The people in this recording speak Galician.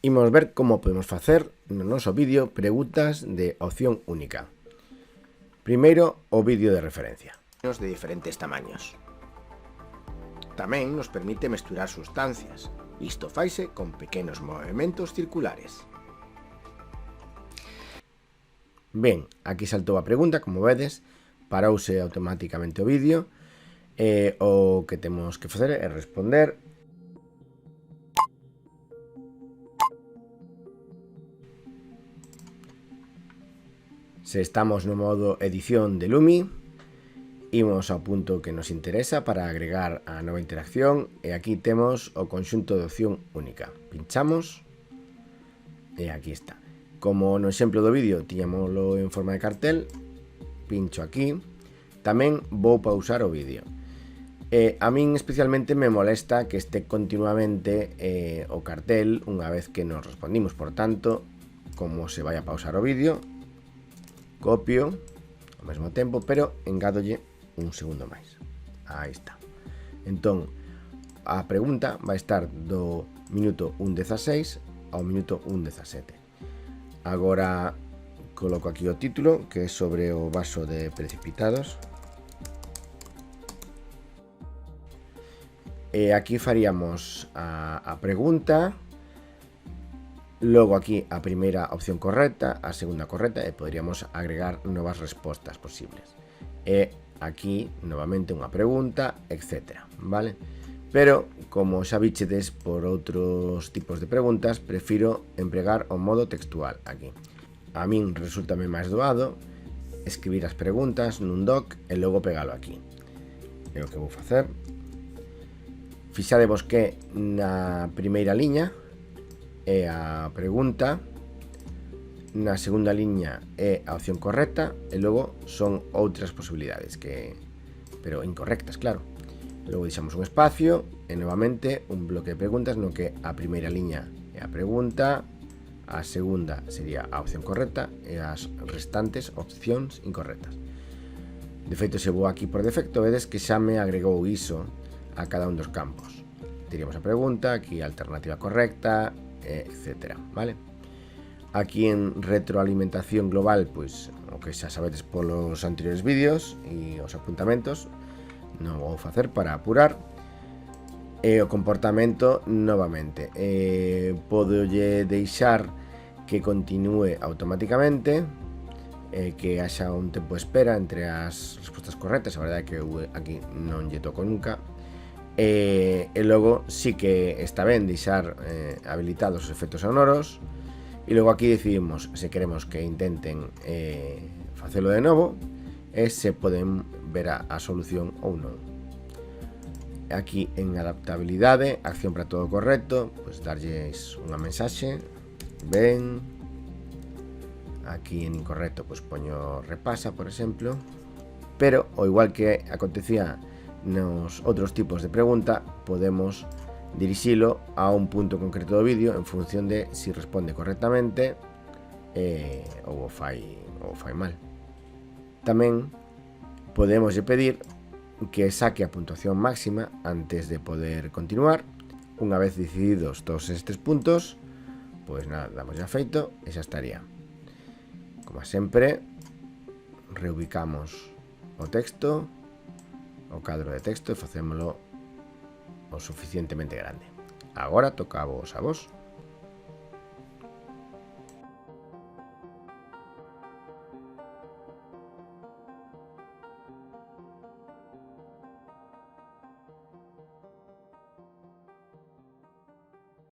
Imos ver como podemos facer no noso vídeo preguntas de opción única. Primeiro, o vídeo de referencia. De diferentes tamaños. Tamén nos permite mesturar sustancias. Isto faise con pequenos movementos circulares. Ben, aquí saltou a pregunta, como vedes, parouse automáticamente o vídeo. O que temos que facer é responder. Se estamos no modo edición de Lumi, imos ao punto que nos interesa para agregar a nova interacción e aquí temos o conxunto de opción única. Pinchamos e aquí está. Como no exemplo do vídeo tiñamoslo en forma de cartel, pincho aquí. Tamén vou pausar o vídeo. A min especialmente me molesta que este continuamente o cartel unha vez que nos respondimos. Por tanto, como se vai a pausar o vídeo, copio ao mesmo tempo, pero engádolle un segundo máis. Aí está. Entón, a pregunta vai estar do minuto 1:16 ao minuto 1:17. Agora coloco aquí o título, que é sobre o vaso de precipitados. E aquí faríamos a pregunta. Logo aquí a primeira opción correcta, a segunda correcta e poderíamos agregar novas respostas posibles. E aquí novamente unha pregunta, etc. Vale? Pero, como xa vichedes por outros tipos de preguntas, prefiro empregar o modo textual aquí. A min resultame máis doado escribir as preguntas nun doc e logo pegalo aquí. É o que vou facer. Fixadevos que na primeira liña é a pregunta, na segunda liña é a opción correcta e logo son outras posibilidades pero incorrectas, claro. Logo deixamos un espacio e novamente un bloque de preguntas no que a primeira liña é a pregunta, a segunda sería a opción correcta e as restantes opcións incorrectas. De feito, se vou aquí por defecto, vedes que xa me agregou iso a cada un dos campos. Teríamos a pregunta, aquí a alternativa correcta, etc. Vale? Aquí en retroalimentación global, pois o que xa sabedes polos anteriores vídeos e os apuntamentos, non vou facer para apurar. E o comportamento novamente. Podolle deixar que continúe automáticamente, que haxa un tempo de espera entre as respostas correctas. A verdade é que aquí non lle toco nunca. E logo sí que está ben deixar habilitados os efectos sonoros e logo aquí decidimos se queremos que intenten facelo de novo e se poden ver a solución ou non. Aquí en adaptabilidade, acción para todo correcto, pois darlles unha mensaxe, ben. Aquí en incorrecto pois poño repasa, por exemplo, pero ao igual que acontecía nos outros tipos de pregunta, podemos dirixilo a un punto concreto do vídeo en función de si responde correctamente ou o fai mal. Tamén podemos pedir que saque a puntuación máxima antes de poder continuar. Unha vez decididos todos estes puntos, pois nada, damos ya feito e xa estaría. Como sempre, reubicamos o texto, o cadro de texto e facémolo o suficientemente grande. Agora toca a vos.